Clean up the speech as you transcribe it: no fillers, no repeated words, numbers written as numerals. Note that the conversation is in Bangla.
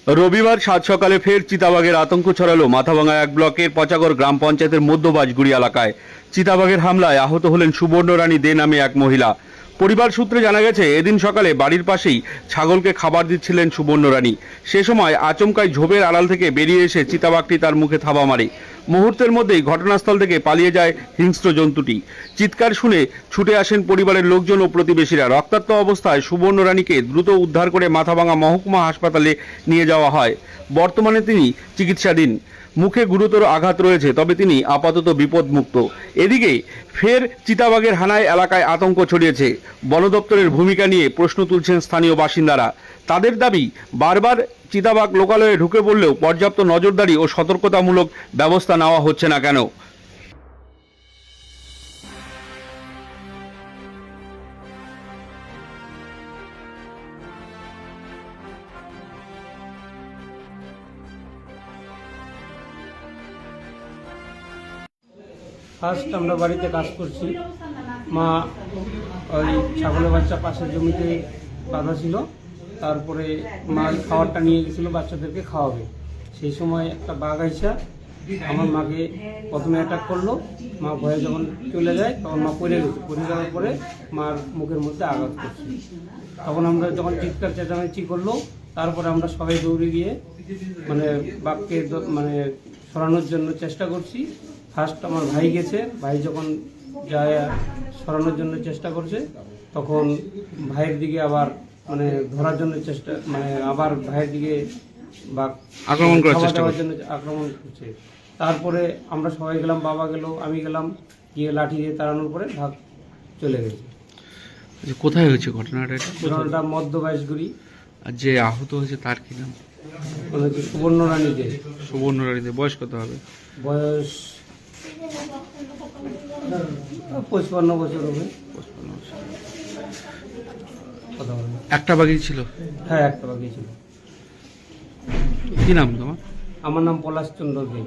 রবিবার সাত সকালে ফের চিতাবাঘের আতঙ্ক ছড়ালো মাথাভাঙা এক ব্লকের পচাগড় গ্রাম পঞ্চায়েতের মধ্যবাজগুড়ি এলাকায়। চিতাবাঘের হামলায় আহত হলেন সুবর্ণরানী দে নামে এক মহিলা। পরিবার সূত্রে জানা গেছে, এদিন সকালে বাড়ির পাশেই ছাগলকে খাবার দিচ্ছিলেন সুবর্ণরানী। সে সময় আচমকাই ঝোপের আড়াল থেকে বেরিয়ে এসে চিতাবাঘটি তার মুখে থাবা মারে। মুহূর্তের মধ্যেই ঘটনাস্থল থেকে পালিয়ে যায় হিংস্র জন্তুটি। চিৎকার শুনে ছুটে আসেন পরিবারের লোকজন ও প্রতিবেশীরা। রক্তাক্ত অবস্থায় সুবর্ণরানীকে দ্রুত উদ্ধার করে মাথাভাঙা মহকুমা হাসপাতালে নিয়ে যাওয়া হয়। বর্তমানে তিনি চিকিৎসাধীন। মুখে গুরুতর আঘাত রয়েছে, তবে তিনি আপাতত বিপদমুক্ত। এদিকে ফের চিতাবাঘের হানায় এলাকায় আতঙ্ক ছড়িয়েছে। বন দপ্তরের ভূমিকা নিয়ে প্রশ্ন তুলছেন স্থানীয় বাসিন্দারা। তাদের দাবি, বারবার চিতাবাঘ লোকালয়ে ঢুকে পড়লেও পর্যাপ্ত নজরদারি ও সতর্কতামূলক ব্যবস্থা নেওয়া হচ্ছে না কেন। ফার্স্ট আমরা বাড়িতে কাজ করছি, মা ওই ছাগলের বাচ্চা পাশের জমিতে বাঁধা ছিল। তারপরে মা খাবারটা নিয়ে গেছিলো বাচ্চাদেরকে খাওয়াবে। সেই সময় একটা বাঘ আইসা আমার মাকে প্রথমে অ্যাটাক করলো। মা ভয়ে যখন চলে যায় তখন মা পড়ে গেছে। পড়ে যাওয়ার পরে মার মুখের মধ্যে আঘাত করছে। তখন আমরা যখন চিৎকার চেঁচামেচি করলো, তারপরে আমরা সবাই দৌড়ে গিয়ে বাঘকে সরানোর জন্য চেষ্টা করছি। ফার্স্ট আমার ভাই গেছে, ভাই যখন যায় সরানোর জন্য চেষ্টা করছে, তখন ভাইয়ের দিকে আবার ধরার জন্য চেষ্টা আবার ভাইয়ের দিকে বাঘ আক্রমণ করার খাবার চেষ্টা দেওয়ার জন্য আক্রমণ করছে। তারপরে আমরা সবাই গেলাম, বাবা গেল, আমি গেলাম, গিয়ে লাঠি দিয়ে তাড়ানোর পরে ভাগ চলে গেছে। কোথায় হয়েছে ঘটনাটা? ঘটনাটা মধ্যবাজগুড়ি। আর যে আহত হয়েছে তার কি নাম? হচ্ছে সুবর্ণরানী দে। সুবর্ণরানী দে। বয়স কত হবে? বয়স 55 বছর হবে। কথা বলেন। একটা বাঘই ছিল? হ্যাঁ, একটা বাকি ছিল। কি নাম তোমার? আমার নাম পলাশ চন্দ্র দে।